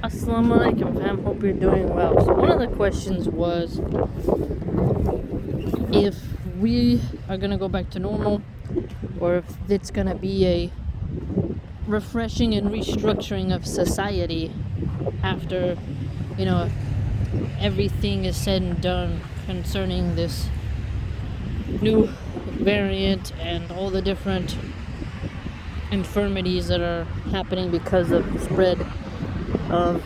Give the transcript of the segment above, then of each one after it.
Assalamu alaikum, fam. Hope you're doing well. So one of the questions was if we are gonna go back to normal, or if it's gonna be a refreshing and restructuring of society after, you know, everything is said and done concerning this new variant and all the different infirmities that are happening because of the spread of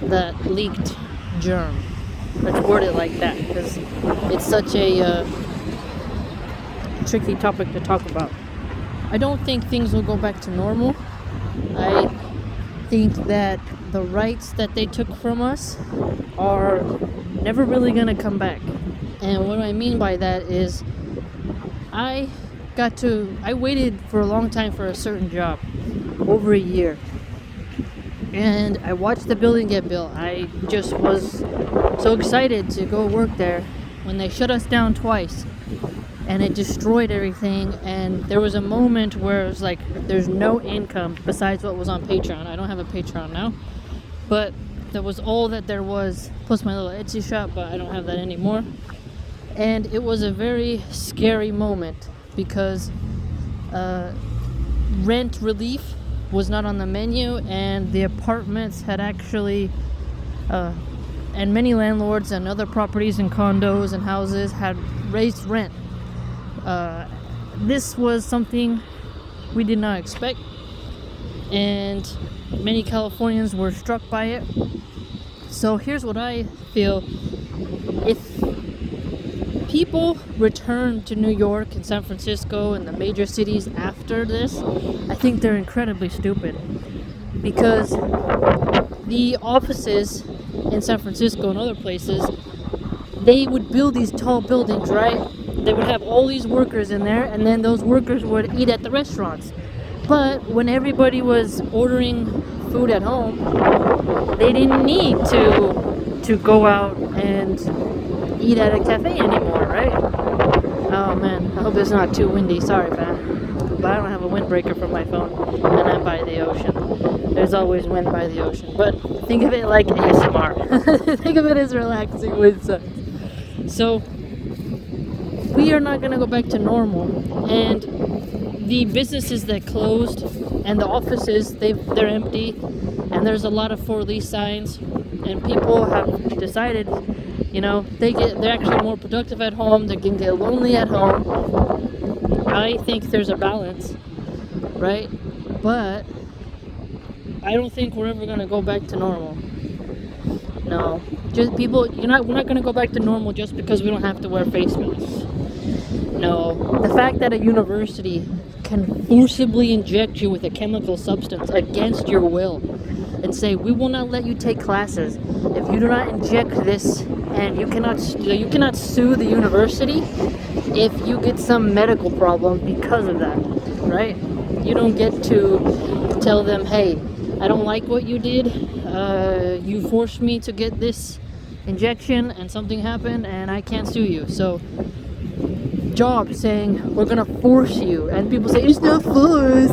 that leaked germ. Let's word it like that, because it's such a tricky topic to talk about. I don't think things will go back to normal. I think that the rights that they took from us are never really going to come back. And what I mean by that is I waited for a long time for a certain job, over a year. And I watched the building get built. I just was so excited to go work there when they shut us down twice and it destroyed everything. And there was a moment where it was like there's no income besides what was on Patreon. I don't have a Patreon now, but that was all that there was, plus my little Etsy shop, but I don't have that anymore. And it was a very scary moment because rent relief was not on the menu, and the apartments had actually and many landlords and other properties and condos and houses had raised rent. This was something we did not expect, and many Californians were struck by it. So here's what I feel: if people return to New York and San Francisco and the major cities after this, I think they're incredibly stupid, because the offices in San Francisco and other places, they would build these tall buildings, right? They would have all these workers in there, and then those workers would eat at the restaurants. But when everybody was ordering food at home, they didn't need to go out and eat at a cafe anymore, right? Oh man, I hope it's not too windy. Sorry, man. But I don't have a windbreaker for my phone, and I'm by the ocean. There's always wind by the ocean. But think of it like ASMR. Think of it as relaxing wind sounds. So we are not gonna go back to normal, and the businesses that closed and the offices, they're empty, and there's a lot of for lease signs, and people have decided, you know, they're actually more productive at home. They can get lonely at home. I think there's a balance, right? But I don't think we're ever gonna go back to normal. No, just people. We're not gonna go back to normal just because we don't have to wear face masks. No, the fact that a university can forcibly inject you with a chemical substance against your will and say, we will not let you take classes if you do not inject this, and you cannot sue the university if you get some medical problem because of that, right? You don't get to tell them, hey, I don't like what you did, you forced me to get this injection and something happened and I can't sue you. So job saying we're gonna force you, and people say it's not force,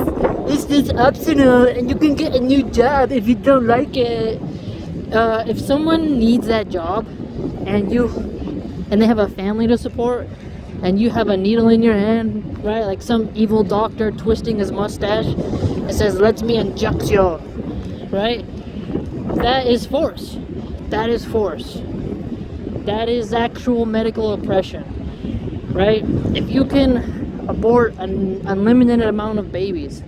it's just optional and you can get a new job if you don't like it. If someone needs that job and they have a family to support, and you have a needle in your hand, right, like some evil doctor twisting his mustache and says, let me inject you, right? That is force. That is force. That is actual medical oppression, right? If you can abort an unlimited amount of babies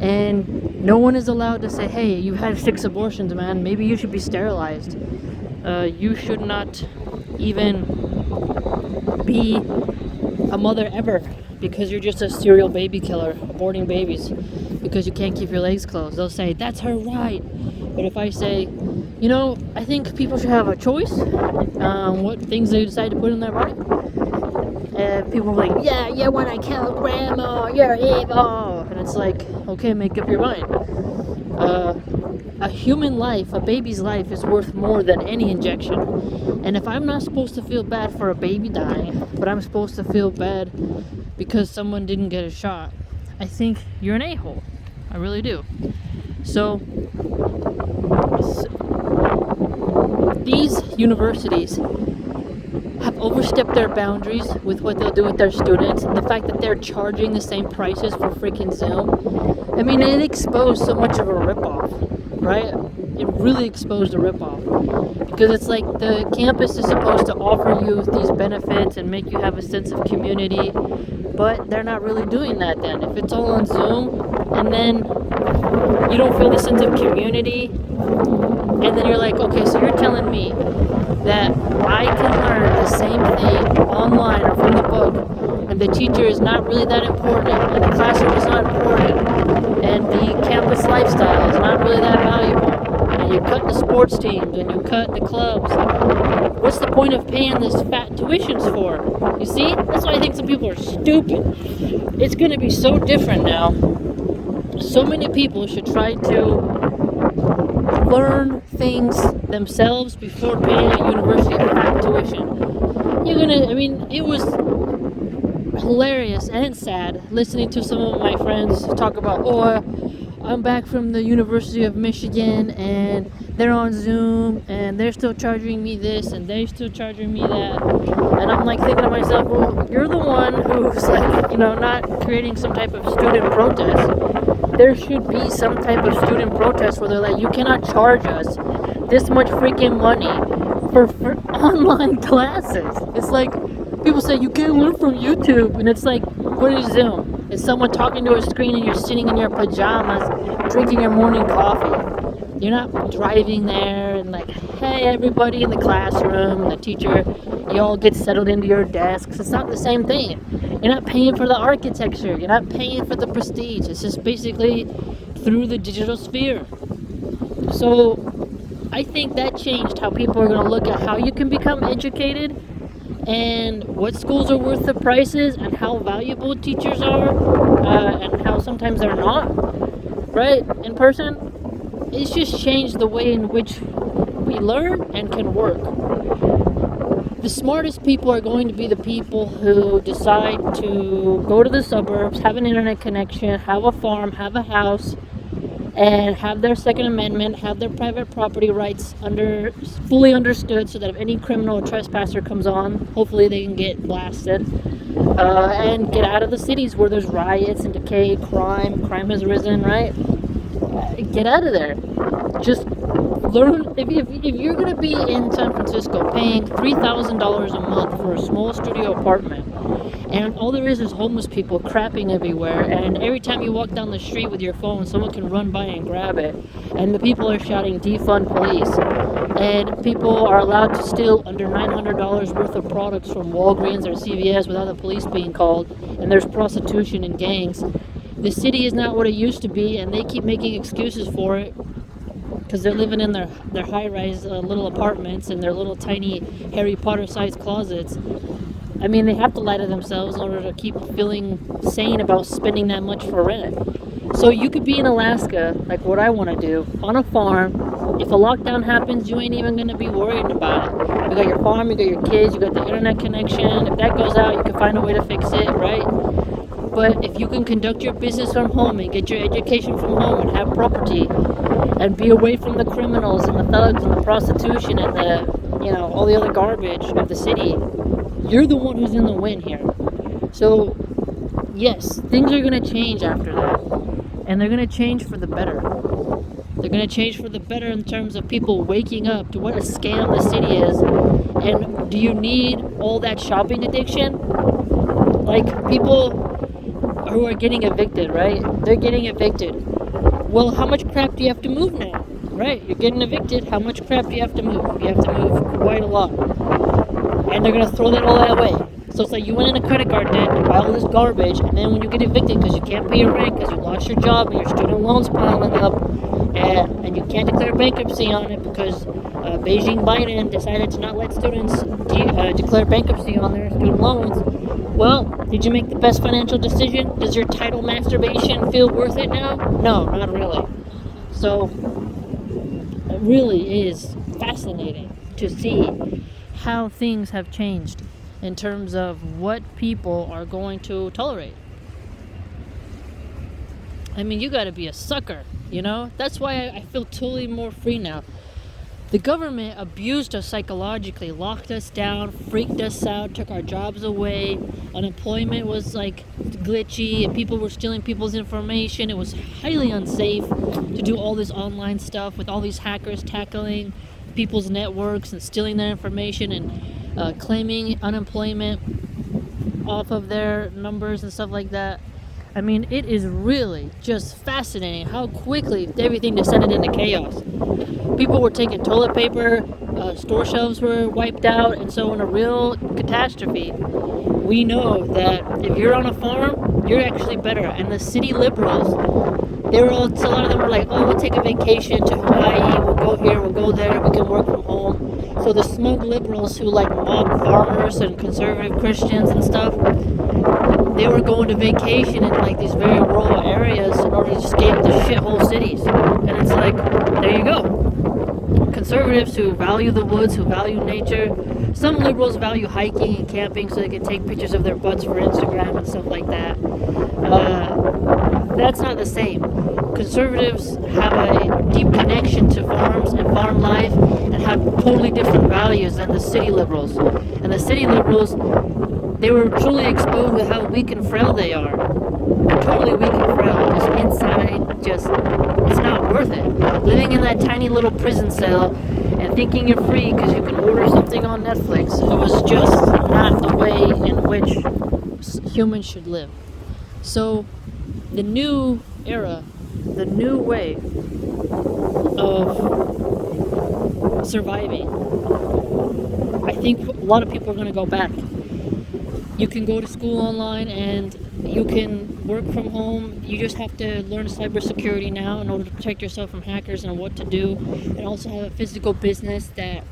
and no one is allowed to say, hey, you've had 6 abortions, man, maybe you should be sterilized. You should not even be a mother ever because you're just a serial baby killer, aborting babies because you can't keep your legs closed. They'll say, that's her right. But if I say, I think people should have a choice on what things they decide to put in their body, people are like, yeah, you want to kill grandma, you're evil. And it's like, okay, make up your mind. A human life, a baby's life, is worth more than any injection. And if I'm not supposed to feel bad for a baby dying, but I'm supposed to feel bad because someone didn't get a shot, I think you're an a-hole. I really do. So these universities have overstepped their boundaries with what they'll do with their students, and the fact that they're charging the same prices for freaking Zoom. I mean, it exposed so much of a ripoff, right? It really exposed a ripoff, because it's like the campus is supposed to offer you these benefits and make you have a sense of community, but they're not really doing that. Then if it's all on Zoom and then you don't feel the sense of community, and then you're like, okay, so you're telling me that I can learn the same thing online or from the book, and the teacher is not really that important, and the classroom is not important, and the campus lifestyle is not really that valuable, and you cut the sports teams and you cut the clubs. What's the point of paying this fat tuitions for? You see? That's why I think some people are stupid. It's going to be so different now. So many people should try to learn things themselves before paying a university fat tuition. It was hilarious and sad listening to some of my friends talk about, I'm back from the University of Michigan and they're on Zoom and they're still charging me this and they're still charging me that. And I'm like thinking to myself, well, you're the one who's not creating some type of student protest. There should be some type of student protest where they're like, you cannot charge us this much freaking money for online classes. It's like people say you can't learn from YouTube, and it's like, what is Zoom? It's someone talking to a screen and you're sitting in your pajamas drinking your morning coffee. You're not driving there and like, hey everybody in the classroom, and the teacher, you all get settled into your desks. It's not the same thing. You're not paying for the architecture. You're not paying for the prestige. It's just basically through the digital sphere. So I think that changed how people are going to look at how you can become educated and what schools are worth the prices and how valuable teachers are and how sometimes they're not, right, in person. It's just changed the way in which we learn and can work. The smartest people are going to be the people who decide to go to the suburbs, have an internet connection, have a farm, have a house, and have their Second Amendment, have their private property rights fully understood, so that if any criminal or trespasser comes on, hopefully they can get blasted, and get out of the cities where there's riots and decay, crime has risen, right? Get out of there. Just learn. If you're going to be in San Francisco paying $3,000 a month for a small studio apartment, and all there is homeless people crapping everywhere, and every time you walk down the street with your phone, someone can run by and grab it, and the people are shouting defund police, and people are allowed to steal under $900 worth of products from Walgreens or CVS without the police being called, and there's prostitution and gangs. The city is not what it used to be, and they keep making excuses for it because they're living in their high-rise little apartments and their little tiny Harry Potter-sized closets. I mean, they have to lie to themselves in order to keep feeling sane about spending that much for rent. So you could be in Alaska, like what I want to do, on a farm. If a lockdown happens, you ain't even going to be worried about it. You got your farm, you got your kids, you got the internet connection. If that goes out, you can find a way to fix it, right? But if you can conduct your business from home and get your education from home and have property and be away from the criminals and the thugs and the prostitution and the, all the other garbage of the city, you're the one who's in the win here. So, yes, things are going to change after that. And they're going to change for the better. They're going to change for the better in terms of people waking up to what a scam the city is. And do you need all that shopping addiction? Like, people who are getting evicted, right? They're getting evicted. Well, how much crap do you have to move now? Right? You're getting evicted. How much crap do you have to move? You have to move quite a lot. And they're going to throw that all that away. So it's like you went in a credit card debt to buy all this garbage, and then when you get evicted because you can't pay your rent because you lost your job and your student loans piling up, and you can't declare bankruptcy on it because Beijing Biden decided to not let students declare bankruptcy on their student loans. Well, did you make the best financial decision? Does your title masturbation feel worth it now? No, not really. So it really is fascinating to see how things have changed in terms of what people are going to tolerate. I mean, you gotta be a sucker, you know? That's why I feel totally more free now. The government abused us psychologically, locked us down, freaked us out, took our jobs away. Unemployment was like glitchy, and people were stealing people's information. It was highly unsafe to do all this online stuff with all these hackers tackling people's networks and stealing their information and claiming unemployment off of their numbers and stuff like that. I mean, it is really just fascinating how quickly everything descended into chaos. People were taking toilet paper, store shelves were wiped out, and so in a real catastrophe, we know that if you're on a farm, you're actually better. And the city liberals, a lot of them were like, oh, we'll take a vacation to Hawaii, we'll go here, we'll go there, we can work from home. So the smug liberals who like mob farmers and conservative Christians and stuff, they were going to vacation in like these very rural areas in order to escape the shithole cities. And it's like, there you go. Conservatives who value the woods, who value nature. Some liberals value hiking and camping so they can take pictures of their butts for Instagram and stuff like that. That's not the same. Conservatives have a deep connection to farms and farm life and have totally different values than the city liberals. And the city liberals, they were truly exposed with how weak and frail they are. Totally weak and frail. Just inside, it's not worth it. Living in that tiny little prison cell and thinking you're free because you can order something on Netflix, it was just not the way in which humans should live. So, the new era, the new way of surviving, I think a lot of people are going to go back. You can go to school online and you can work from home. You just have to learn cybersecurity now in order to protect yourself from hackers and what to do. And also have a physical business that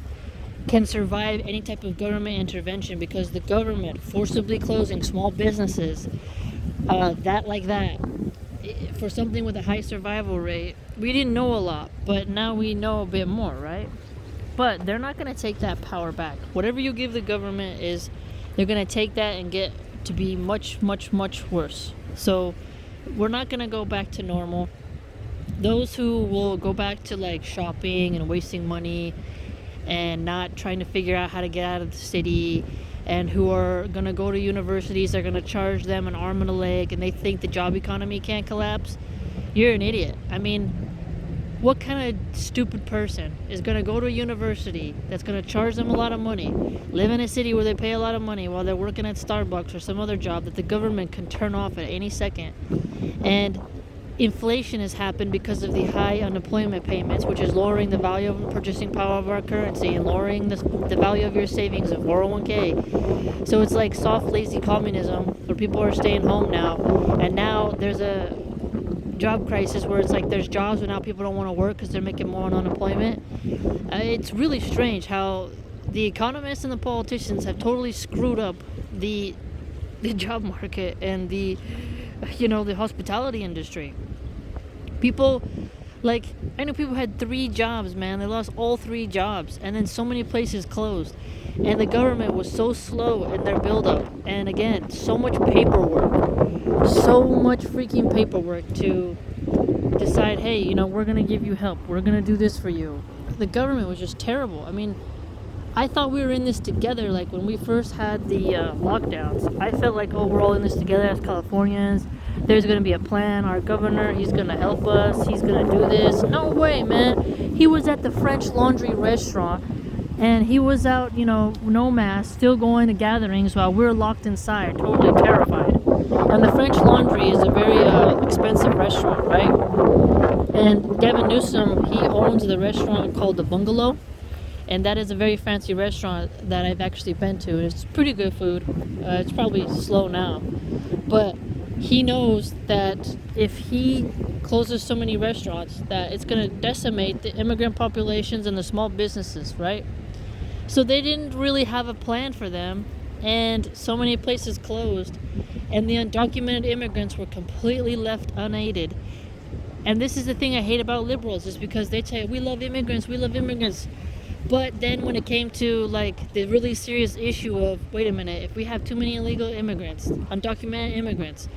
can survive any type of government intervention, because the government forcibly closing small businesses, for something with a high survival rate, we didn't know a lot, but now we know a bit more, right? But they're not going to take that power back. Whatever you give the government is, they're going to take that and get to be much, much, much worse. So we're not going to go back to normal. Those who will go back to like shopping and wasting money and not trying to figure out how to get out of the city, and who are going to go to universities, they're going to charge them an arm and a leg, and they think the job economy can't collapse, you're an idiot. I mean, what kind of stupid person is going to go to a university that's going to charge them a lot of money, live in a city where they pay a lot of money while they're working at Starbucks or some other job that the government can turn off at any second? And inflation has happened because of the high unemployment payments, which is lowering the value of the purchasing power of our currency and lowering the value of your savings of 401k. So it's like soft, lazy communism where people are staying home now. And now there's a job crisis where it's like there's jobs but now people don't want to work because they're making more on unemployment. It's really strange how the economists and the politicians have totally screwed up the job market and the hospitality industry. People, I know people had 3 jobs, man. They lost all 3 jobs, and then so many places closed. And the government was so slow in their build-up. And again, so much paperwork. So much freaking paperwork to decide, hey, we're going to give you help. We're going to do this for you. The government was just terrible. I mean, I thought we were in this together. Like when we first had the lockdowns, I felt like, we're all in this together as Californians. There's going to be a plan. Our governor, he's going to help us. He's going to do this. No way, man. He was at the French Laundry restaurant, and he was out, no mask, still going to gatherings while we're locked inside, totally terrified. And the French Laundry is a very expensive restaurant, right? And Gavin Newsom, he owns the restaurant called The Bungalow. And that is a very fancy restaurant that I've actually been to. It's pretty good food. It's probably slow now. But he knows that if he closes so many restaurants, that it's going to decimate the immigrant populations and the small businesses, right? So they didn't really have a plan for them. And so many places closed. And the undocumented immigrants were completely left unaided. And this is the thing I hate about liberals, is because they say, we love immigrants, we love immigrants. But then when it came to the really serious issue of, wait a minute, if we have too many illegal immigrants, undocumented immigrants,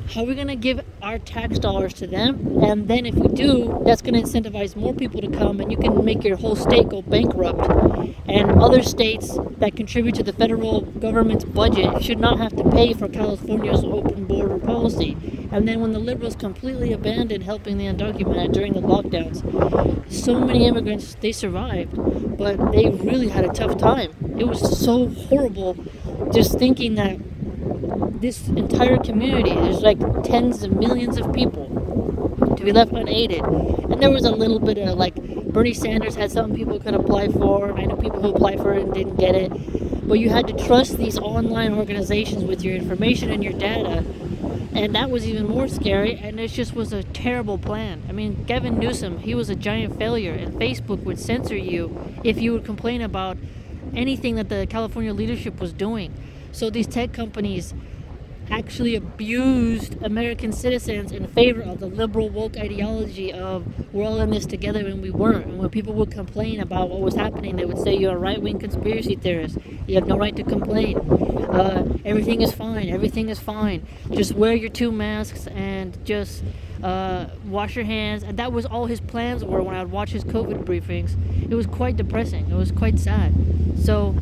how are we going to give our tax dollars to them, and then if we do, that's going to incentivize more people to come, and you can make your whole state go bankrupt. And other states that contribute to the federal government's budget should not have to pay for California's open border policy. And then when the liberals completely abandoned helping the undocumented during the lockdowns, so many immigrants, they survived, but they really had a tough time. It was so horrible just thinking that this entire community, there's like tens of millions of people, to be left unaided. And there was a little bit of like Bernie Sanders had something people could apply for. I know people who applied for it and didn't get it. But you had to trust these online organizations with your information and your data. And that was even more scary, and it just was a terrible plan. I mean, Gavin Newsom, he was a giant failure, and Facebook would censor you if you would complain about anything that the California leadership was doing. So these tech companies actually abused American citizens in favor of the liberal woke ideology of we're all in this together, and we weren't. And when people would complain about what was happening, they would say you're a right-wing conspiracy theorist. You have no right to complain. Everything is fine. Just wear your 2 masks and just wash your hands. And that was all his plans were when I would watch his COVID briefings. It was quite depressing. It was quite sad. So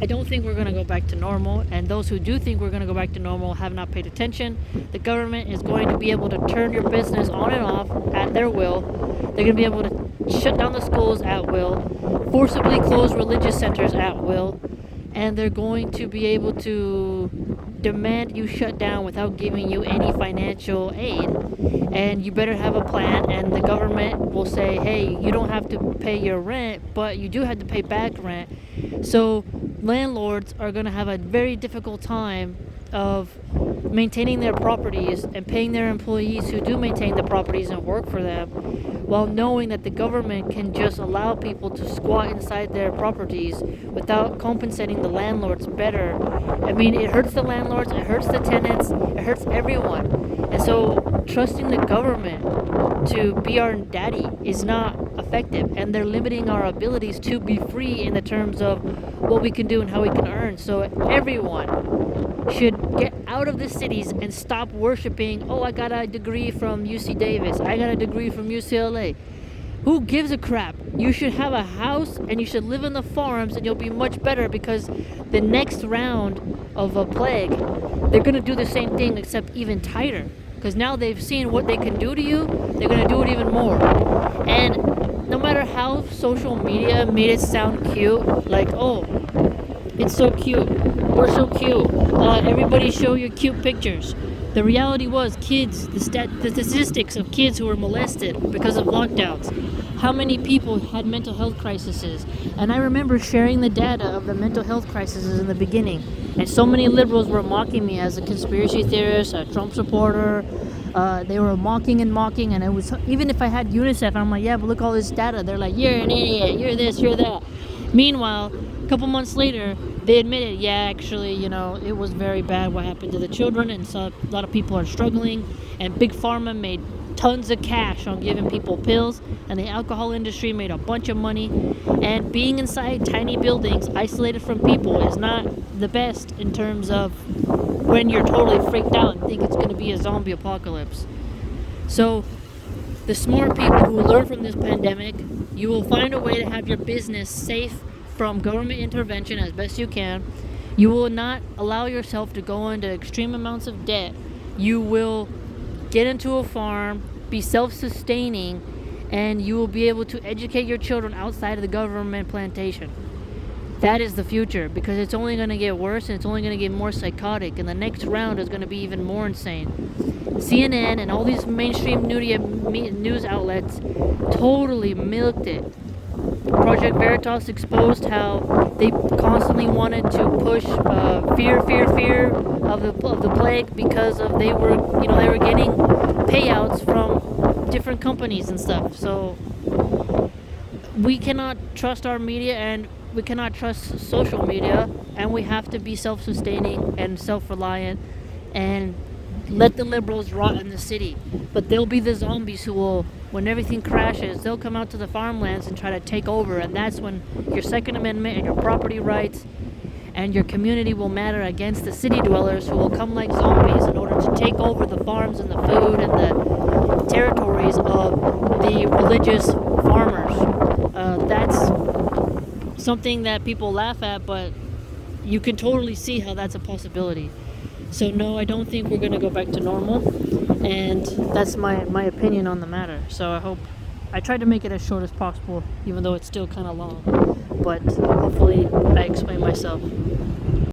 I don't think we're going to go back to normal, and those who do think we're going to go back to normal have not paid attention. The government is going to be able to turn your business on and off at their will. They're going to be able to shut down the schools at will, forcibly close religious centers at will, and they're going to be able to demand you shut down without giving you any financial aid. And you better have a plan, and the government will say, hey, you don't have to pay your rent, but you do have to pay back rent. So landlords are going to have a very difficult time of maintaining their properties and paying their employees who do maintain the properties and work for them, while knowing that the government can just allow people to squat inside their properties without compensating the landlords better. I mean, it hurts the landlords, it hurts the tenants, it hurts everyone. And so trusting the government to be our daddy is not effective, and they're limiting our abilities to be free in the terms of what we can do and how we can earn. So everyone should get out of the cities and stop worshiping, oh, I got a degree from UC Davis, I got a degree from UCLA. Who gives a crap? You should have a house and you should live in the farms, and you'll be much better, because the next round of a plague, they're going to do the same thing except even tighter. Because now they've seen what they can do to you, they're going to do it even more. And no matter how social media made it sound cute, like, oh, it's so cute, we're so cute, everybody show your cute pictures. The reality was kids, the statistics of kids who were molested because of lockdowns. How many people had mental health crises? And I remember sharing the data of the mental health crises in the beginning. And so many liberals were mocking me as a conspiracy theorist, a Trump supporter. They were mocking, and it was, even if I had UNICEF, I'm like, yeah, but look all this data. They're like, you're an idiot, you're this, you're that. Meanwhile, a couple months later, they admitted, yeah, actually, it was very bad what happened to the children, and so a lot of people are struggling, and Big Pharma made tons of cash on giving people pills, and the alcohol industry made a bunch of money, and being inside tiny buildings, isolated from people, is not the best in terms of when you're totally freaked out and think it's going to be a zombie apocalypse. So, the smart people who learn from this pandemic, you will find a way to have your business safe from government intervention as best you can. You will not allow yourself to go into extreme amounts of debt. You will get into a farm, be self-sustaining, and you will be able to educate your children outside of the government plantation. That is the future, because it's only going to get worse, and it's only going to get more psychotic, and the next round is going to be even more insane. CNN and all these mainstream news outlets totally milked it. Project Veritas exposed how they constantly wanted to push fear of the plague, because of they were getting payouts from different companies and stuff. So we cannot trust our media, and we cannot trust social media, and we have to be self-sustaining and self-reliant and let the liberals rot in the city. But they'll be the zombies who will, when everything crashes, they'll come out to the farmlands and try to take over, and that's when your Second Amendment and your property rights and your community will matter against the city dwellers who will come like zombies in order to take over the farms and the food and the territories of the religious farmers. That's something that people laugh at, but you can totally see how that's a possibility. So no, I don't think we're going to go back to normal, and that's my opinion on the matter. So I tried to make it as short as possible, even though it's still kind of long, but hopefully I explained myself.